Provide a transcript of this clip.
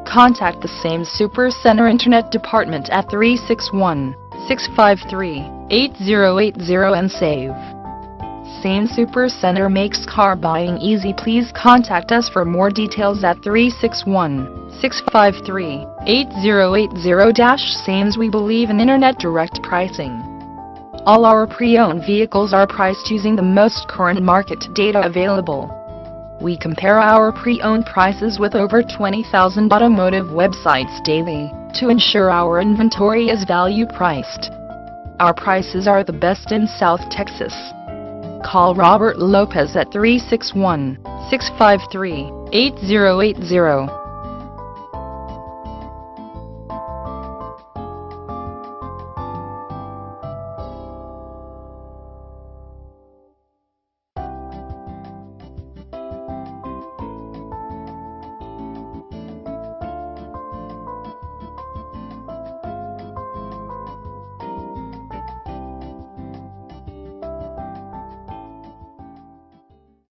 contact the same Supercenter Internet Department at 361-653-8080 and save. Same Supercenter makes car buying easy. Please contact us for more details at 361-653-8080. Sames. We believe in Internet direct pricing. All our pre-owned vehicles are priced using the most current market data available. We compare our pre-owned prices with over 20,000 automotive websites daily, to ensure our inventory is value-priced. Our prices are the best in South Texas. Call Robert Lopez at 361-653-8080.